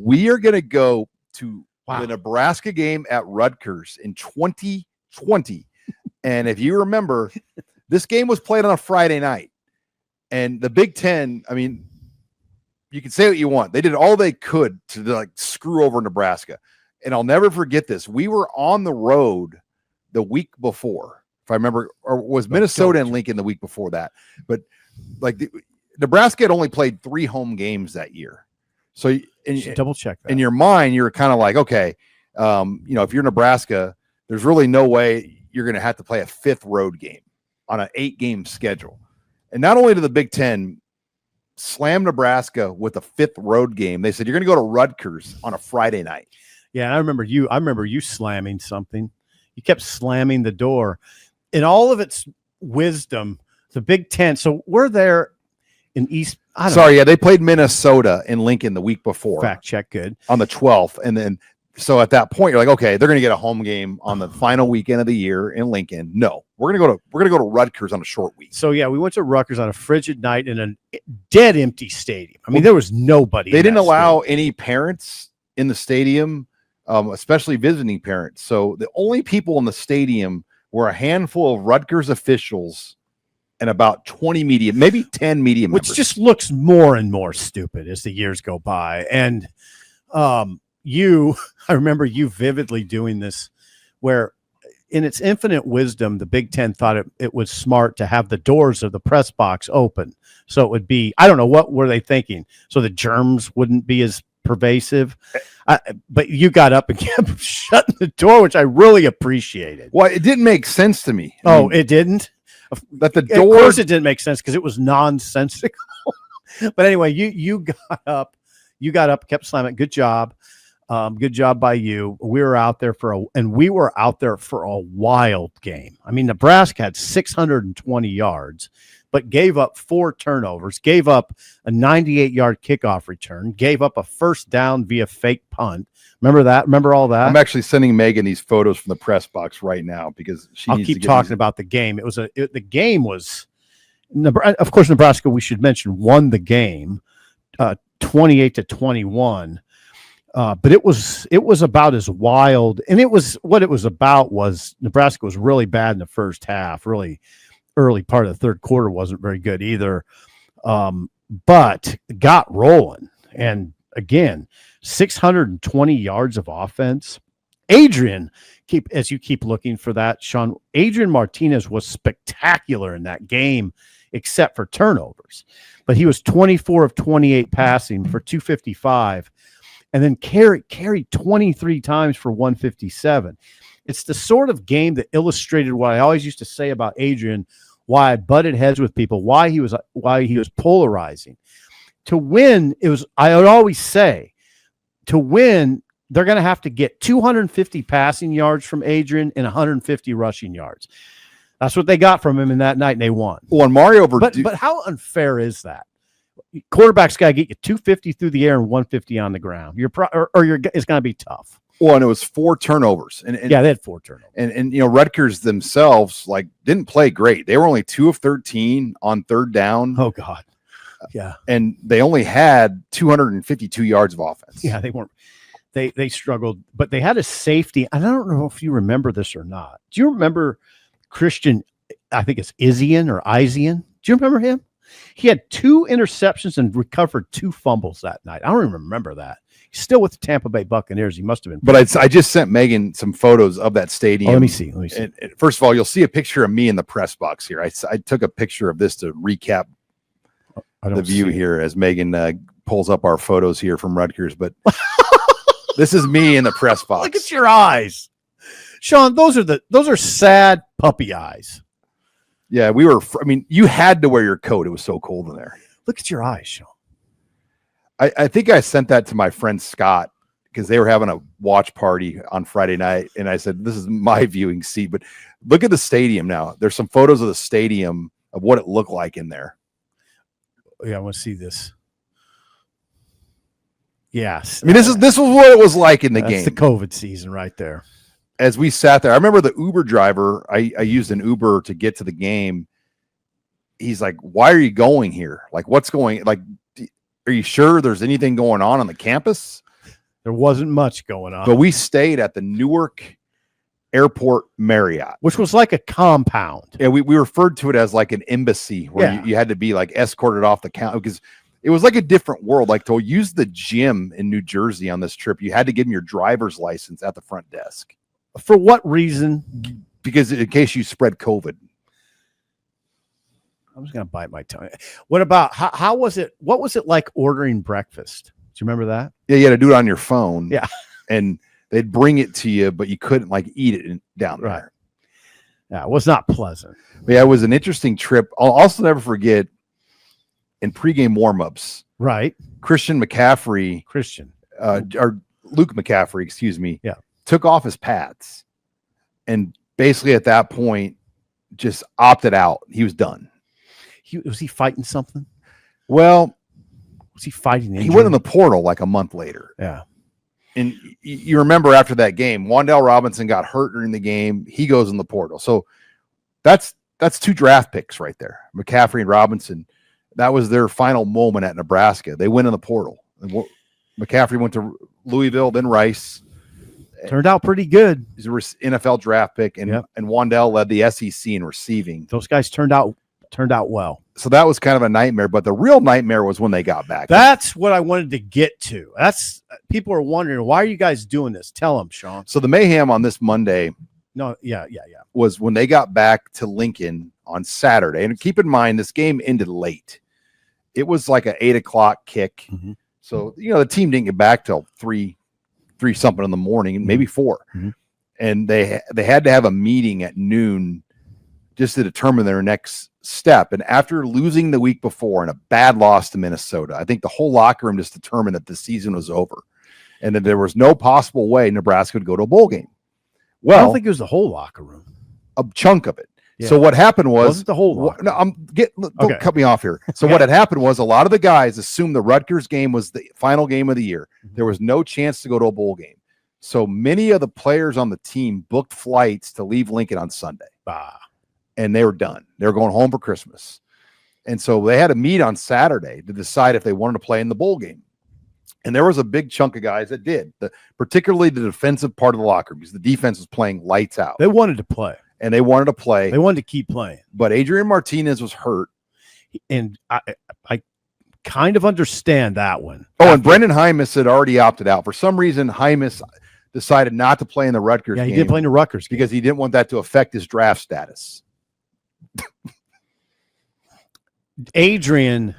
We are going to go to the Nebraska game at Rutgers in 2020. And if you remember, this game was played on a Friday night. And the Big Ten, I mean, you can say what you want. They did all they could to like screw over Nebraska. And I'll never forget this. We were on the road the week before, if I remember, or was Minnesota and Lincoln the week before that. But like Nebraska had only played 3 home games that year. So double check that. In your mind, you're kind of like, okay, if you're Nebraska, there's really no way you're going to have to play a 5th road game on an 8-game schedule. And not only did the Big Ten slam Nebraska with a 5th road game, they said, you're going to go to Rutgers on a Friday night. Yeah, and I remember you slamming something. You kept slamming the door. In all of its wisdom, the Big Ten, so we're there in East. They played Minnesota in Lincoln the week before. Fact check, good. On the 12th. And then, so at that point, you're like, okay, they're going to get a home game on the final weekend of the year in Lincoln. No, we're going to go to Rutgers on a short week. So yeah, we went to Rutgers on a frigid night in a dead empty stadium. I mean, there was nobody. They didn't allow any parents in the stadium, especially visiting parents. So the only people in the stadium were a handful of Rutgers officials and about 20 media, maybe 10 media members. Which just looks more and more stupid as the years go by. And I remember you vividly doing this, where in its infinite wisdom, the Big Ten thought it was smart to have the doors of the press box open. So it would be, I don't know, what were they thinking? So the germs wouldn't be as pervasive. But you got up and kept shutting the door, which I really appreciated. Well, it didn't make sense to me. It didn't? That the door, of course it didn't make sense because it was nonsensical. But anyway, you got up, kept slamming. Good job. Good job by you. We were out there for a wild game. I mean, Nebraska had 620 yards, but gave up 4 turnovers, gave up a 98-yard kickoff return, gave up a first down via fake punt. Remember that? Remember all that? I'm actually sending Megan these photos from the press box right now because I'll keep talking about the game. The game was, of course, Nebraska, we should mention, won the game 28-21. But it was about as wild, and what it was about was Nebraska was really bad in the first half. Really early part of the third quarter wasn't very good either, but got rolling. And again, 620 yards of offense. Adrian, as you keep looking for that, Sean, Adrian Martinez was spectacular in that game, except for turnovers. But he was 24 of 28 passing for 255. And then carried 23 times for 157. It's the sort of game that illustrated what I always used to say about Adrian, why I butted heads with people, why he was polarizing. To win, I would always say, to win, they're going to have to get 250 passing yards from Adrian and 150 rushing yards. That's what they got from him in that night, and they won. Well, and Mario, but how unfair is that? Quarterback's got to get you 250 through the air and 150 on the ground. It's going to be tough. Well, and it was 4 turnovers. And yeah, they had 4 turnovers. And Rutgers themselves didn't play great. They were only 2 of 13 on third down. Oh God. Yeah. And they only had 252 yards of offense. Yeah, they weren't. They struggled, but they had a safety. I don't know if you remember this or not. Do you remember Christian? I think it's Isian. Do you remember him? He had 2 interceptions and recovered 2 fumbles that night. I don't even remember that. He's still with the Tampa Bay Buccaneers. He must have been. But I just sent Megan some photos of that stadium. Oh, let me see. And first of all, you'll see a picture of me in the press box here. I took a picture of this to recap the view here as Megan pulls up our photos here from Rutgers. But this is me in the press box. Look at your eyes, Sean. Those are sad puppy eyes. Yeah, you had to wear your coat. It was so cold in there. Look at your eyes, Sean. I think I sent that to my friend Scott because they were having a watch party on Friday night. And I said, this is my viewing seat. But look at the stadium now. There's some photos of the stadium of what it looked like in there. Yeah, I want to see this. Yes. I mean, this was what it was like in the game. That's the COVID season right there. As we sat there, I remember the Uber driver, I used an Uber to get to the game. He's like, why are you going here? Like, what's going, like, are you sure there's anything going on the campus? There wasn't much going on. But we stayed at the Newark Airport Marriott, which was like a compound. Yeah, we referred to it as like an embassy where you had to be like escorted off the counter because it was like a different world. Like to use the gym in New Jersey on this trip, you had to give them your driver's license at the front desk. For what reason? Because in case you spread COVID. I was going to bite my tongue. What about, how was it? What was it like ordering breakfast? Do you remember that? Yeah, you had to do it on your phone. Yeah. And they'd bring it to you, but you couldn't like eat it down there. Right. Yeah, it was not pleasant. But yeah, it was an interesting trip. I'll also never forget in pregame warmups. Right. Christian McCaffrey. Or Luke McCaffrey, excuse me. Yeah. Took off his pads. And basically at that point, just opted out. He was done. Was he fighting something? Well, was he fighting injury? He went in the portal like a month later. Yeah. And you remember after that game, Wan'Dale Robinson got hurt during the game. He goes in the portal. So that's 2 draft picks right there. McCaffrey and Robinson. That was their final moment at Nebraska. They went in the portal. McCaffrey went to Louisville, then Rice. Turned out pretty good. He's an NFL draft pick, and Wan'Dale led the SEC in receiving. Those guys turned out well. So that was kind of a nightmare, but the real nightmare was when they got back. That's what I wanted to get to. That's people are wondering, why are you guys doing this? Tell them, Sean. So the mayhem on this Monday was when they got back to Lincoln on Saturday. And keep in mind, this game ended late. It was like an 8 o'clock kick. Mm-hmm. So, the team didn't get back till 3 something in the morning, maybe 4. Mm-hmm. And they had to have a meeting at noon just to determine their next step. And after losing the week before and a bad loss to Minnesota, I think the whole locker room just determined that the season was over and that there was no possible way Nebraska would go to a bowl game. Well, I don't think it was the whole locker room. A chunk of it. Yeah. So what happened was the whole locker room. Don't cut me off here. So what had happened was a lot of the guys assumed the Rutgers game was the final game of the year. Mm-hmm. There was no chance to go to a bowl game. So many of the players on the team booked flights to leave Lincoln on Sunday. And they were done. They were going home for Christmas. And so they had to meet on Saturday to decide if they wanted to play in the bowl game. And there was a big chunk of guys that did, particularly the defensive part of the locker room, because the defense was playing lights out. They wanted to play. And they wanted to play. They wanted to keep playing. But Adrian Martinez was hurt. And I kind of understand that one. Oh, and Brendan Hymus had already opted out. For some reason, Hymus decided not to play in the Rutgers game. Yeah, he did play in the Rutgers game. Because he didn't want that to affect his draft status. Adrian,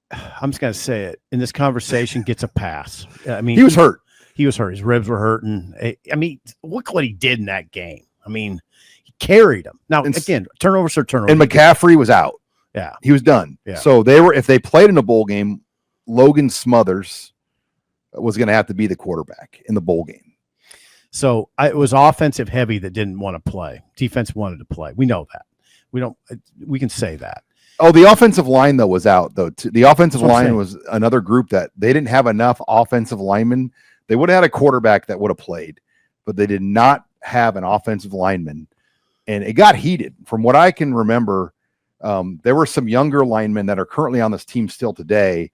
I'm just going to say it, in this conversation gets a pass. I mean, he was hurt. He was hurt. His ribs were hurting. I mean, look what he did in that game. I mean, he carried him. Now, again, turnovers are turnovers. And McCaffrey was out. Yeah. He was done. Yeah. So if they played in a bowl game, Logan Smothers was going to have to be the quarterback in the bowl game. So it was offensive heavy that didn't want to play. Defense wanted to play. We know that. We can say that. Oh, the offensive line, though, was out, though. The offensive line was another group that they didn't have enough offensive linemen. They would have had a quarterback that would have played, but they did not have an offensive lineman. And it got heated. From what I can remember, there were some younger linemen that are currently on this team still today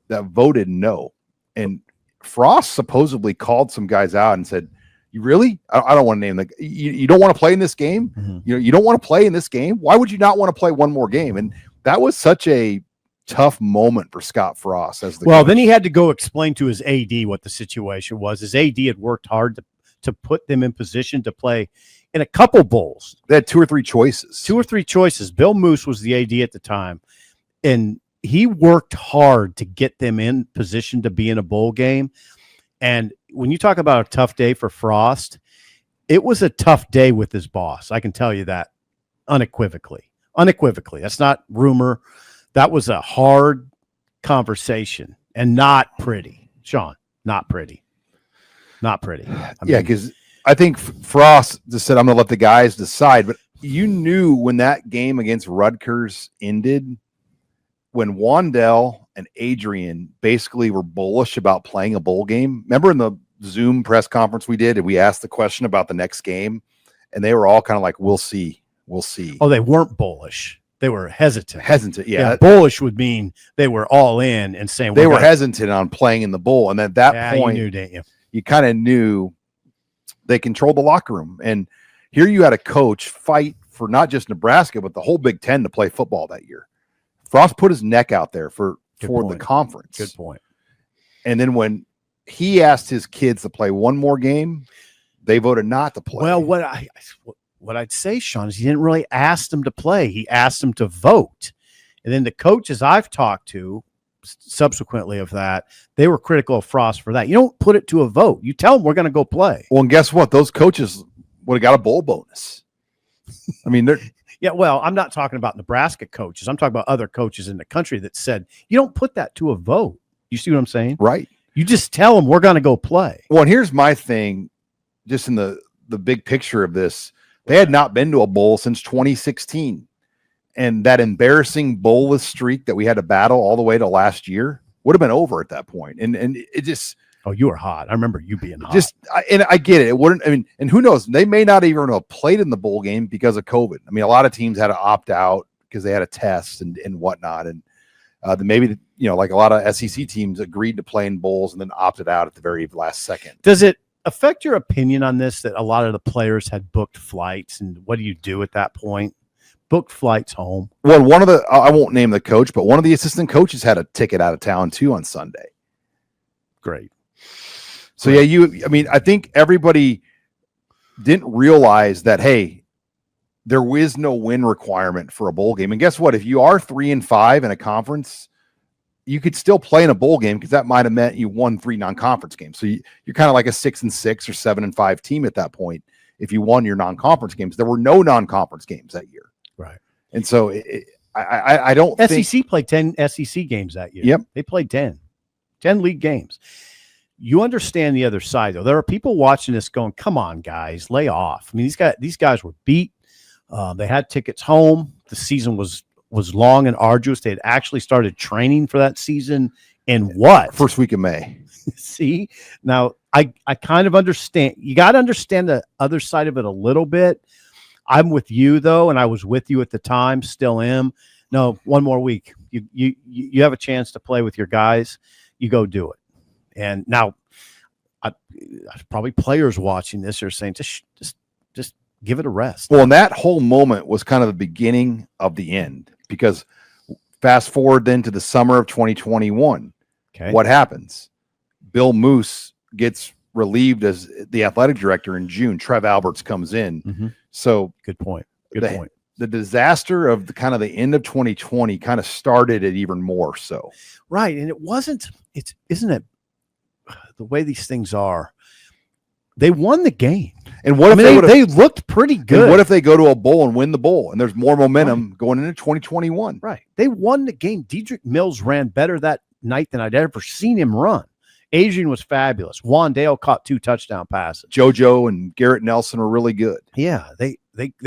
that voted no. And Frost supposedly called some guys out and said, "You really? I don't want to name you don't want to play in this game? Mm-hmm. You don't want to play in this game? Why would you not want to play one more game?" And that was such a tough moment for Scott Frost as the coach. Then he had to go explain to his AD what the situation was. His AD had worked hard to put them in position to play in a couple bowls. They had 2 or 3 choices. 2 or 3 choices. Bill Moose was the AD at the time, and he worked hard to get them in position to be in a bowl game. And when you talk about a tough day for Frost, it was a tough day with his boss. I can tell you that unequivocally. That's not rumor. That was a hard conversation and not pretty. Sean, not pretty. Because I think Frost just said, "I'm going to let the guys decide." But you knew when that game against Rutgers ended, when Wan'Dale and Adrian basically were bullish about playing a bowl game. Remember in the Zoom press conference we did, and we asked the question about the next game, and they were all kind of like, "We'll see. We'll see." Oh, they weren't bullish. They were hesitant. Yeah. Bullish would mean they were all in and saying they were hesitant on playing in the bowl. And at that point, you knew, didn't you? You kind of knew they controlled the locker room. And here you had a coach fight for not just Nebraska, but the whole Big Ten to play football that year. Frost put his neck out there for the conference. Good point. And then when he asked his kids to play one more game, they voted not to play. Well, what I'd say, Sean, is he didn't really ask them to play. He asked them to vote. And then the coaches I've talked to subsequently of that, they were critical of Frost for that. You don't put it to a vote. You tell them we're going to go play. Well, and guess what? Those coaches would have got a bowl bonus. I mean, they're yeah. Well, I'm not talking about Nebraska coaches. I'm talking about other coaches in the country that said you don't put that to a vote. You see what I'm saying? Right. You just tell them we're going to go play. Well, and here's my thing, just in the big picture of this. They had not been to a bowl since 2016. And that embarrassing bowlless streak that we had to battle all the way to last year would have been over at that point. And it just – oh, you were hot. I remember you being hot. And I get it. It wouldn't – I mean, and who knows? They may not even have played in the bowl game because of COVID. I mean, a lot of teams had to opt out because they had a test and whatnot. And maybe, like a lot of SEC teams agreed to play in bowls and then opted out at the very last second. Does it affect your opinion on this that a lot of the players had booked flights? And what do you do at that point? Booked flights home. Well, I won't name the coach, but one of the assistant coaches had a ticket out of town too on Sunday. Great. So I think everybody didn't realize that, hey, there is no win requirement for a bowl game. And guess what? If you are 3-5 in a conference, you could still play in a bowl game because that might have meant you won 3 non-conference games. So you're kind of like a 6-6 or 7-5 team at that point if you won your non-conference games. There were no non-conference games that year. Right. And so I don't think SEC played 10 SEC games that year. Yep. They played 10 league games. You understand the other side, though. There are people watching this going, come on, guys, lay off. I mean, these guys were beat. They had tickets home. The season was long and arduous. They had actually started training for that season in first week of May. See, now I kind of understand. You got to understand the other side of it a little bit. I'm with you though, and I was with you at the time, still am. No, one more week. You have a chance to play with your guys. You go do it. And now, probably players watching this are saying, just give it a rest. Well, and that whole moment was kind of the beginning of the end, because fast forward then to the summer of 2021. Okay, what happens? Bill Moose gets relieved as the athletic director in June. Trev Alberts comes in. Mm-hmm. So good point. The disaster of the end of 2020 kind of started it even more so. Right. And isn't it the way these things are? They won the game. And what if they looked pretty good? And what if they go to a bowl and win the bowl and there's more momentum going into 2021? Right. They won the game. Dedrick Mills ran better that night than I'd ever seen him run. Adrian was fabulous. Wandale caught 2 touchdown passes. JoJo and Garrett Nelson were really good. Yeah, they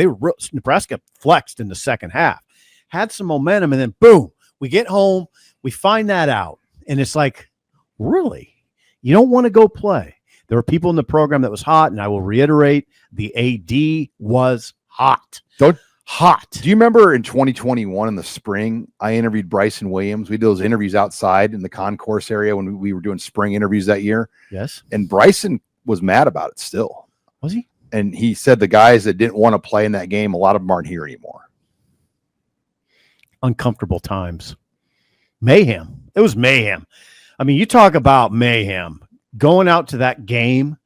were. Nebraska flexed in the second half, had some momentum, and then boom, we get home, we find that out, and it's like, really, you don't want to go play. There were people in the program that was hot, and I will reiterate, the AD was hot. Hot. Do you remember in 2021 in the spring, I interviewed Bryson Williams? We did those interviews outside in the concourse area when we were doing spring interviews that year. Yes. And Bryson was mad about it still. Was he? And he said the guys that didn't want to play in that game, a lot of them aren't here anymore. Uncomfortable times. Mayhem. It was mayhem. I mean, you talk about mayhem. Going out to that game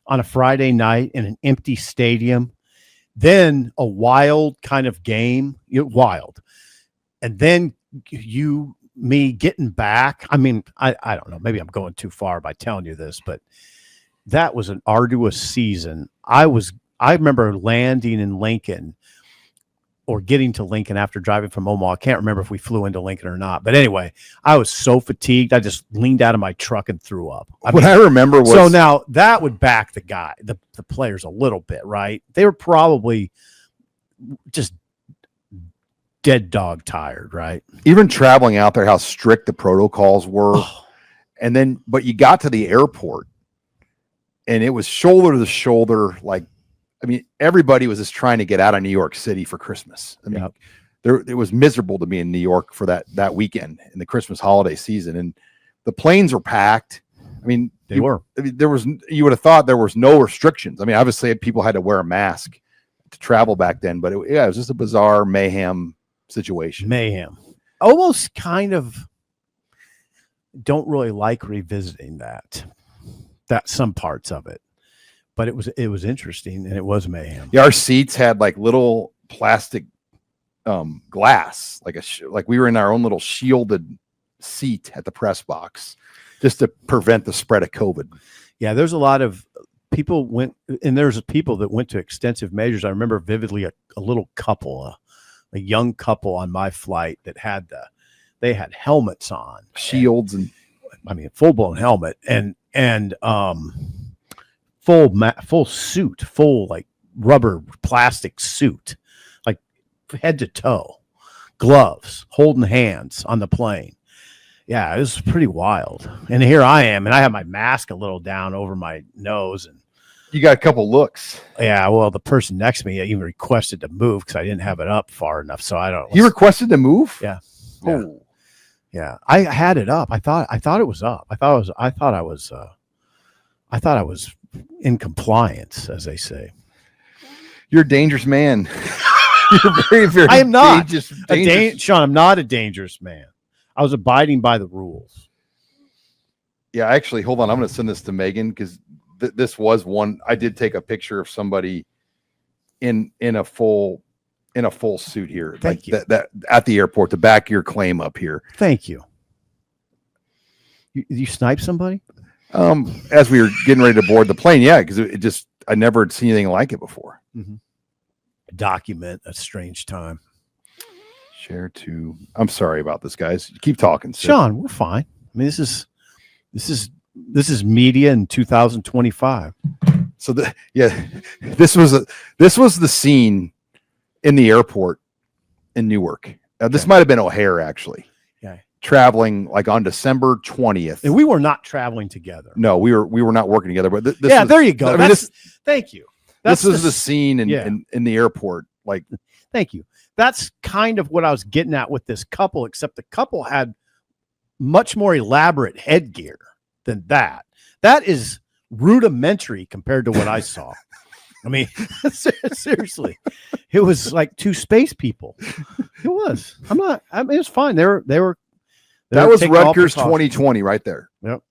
on a Friday night in an empty stadium, then a wild kind of game, wild. And then me getting back. I mean, I don't know. Maybe I'm going too far by telling you this, but that was an arduous season. I remember landing in Lincoln or getting to Lincoln after driving from Omaha. I can't remember if we flew into Lincoln or not. But anyway, I was so fatigued. I just leaned out of my truck and threw up. I remember was... So now that would back the players a little bit, right? They were probably just dead dog tired, right? Even traveling out there, how strict the protocols were. But you got to the airport and it was shoulder to shoulder. Everybody was just trying to get out of New York City for Christmas. it was miserable to be in New York for that weekend in the Christmas holiday season, and the planes were packed. I mean, They were. I mean, you would have thought there was no restrictions. I mean, obviously people had to wear a mask to travel back then, but it was just a bizarre mayhem situation. Mayhem. Almost kind of don't really like revisiting that some parts of it, but it was interesting and it was mayhem. Yeah, our seats had like little plastic glass, like we were in our own little shielded seat at the press box, just to prevent the spread of COVID. Yeah, there's a lot of people and there's people that went to extensive measures. I remember vividly a little couple, a young couple on my flight that they had helmets on, shields, and I mean full blown helmet and full suit, full like rubber plastic suit, like head to toe, gloves, holding hands on the plane. Yeah, it was pretty wild. And here I am, and I have my mask a little down over my nose, and you got a couple looks. Yeah, well, the person next to me even requested to move because I didn't have it up far enough. So I don't. He requested to move? Yeah. Oh. Yeah. I had it up. I thought it was up. I thought I was in compliance, as they say. You're a dangerous man. You're very, very. I am not dangerous. Sean. I'm not a dangerous man. I was abiding by the rules. Yeah, actually, hold on. I'm going to send this to Megan because this was one. I did take a picture of somebody in a full suit here. Thank you. That at the airport to back your claim up here. Thank you. You snipe somebody? As we were getting ready to board the plane, yeah, because I never had seen anything like it before. Mm-hmm. Document a strange time. Share to. I'm sorry about this, guys. Keep talking, Sid. Sean. We're fine. I mean, this is media in 2025. So this was the scene in the airport in Newark. This might have been O'Hare actually. Yeah, traveling like on December 20th. And we were not traveling together. No, we were not working together. But this there you go. Thank you. This is the scene in the airport. Like, thank you. That's kind of what I was getting at with this couple, except the couple had much more elaborate headgear than that. That is rudimentary compared to what I saw. I mean, seriously, it was like two space people. It was. I mean, it was fine. They were. That was Rutgers 2020 right there. Yep.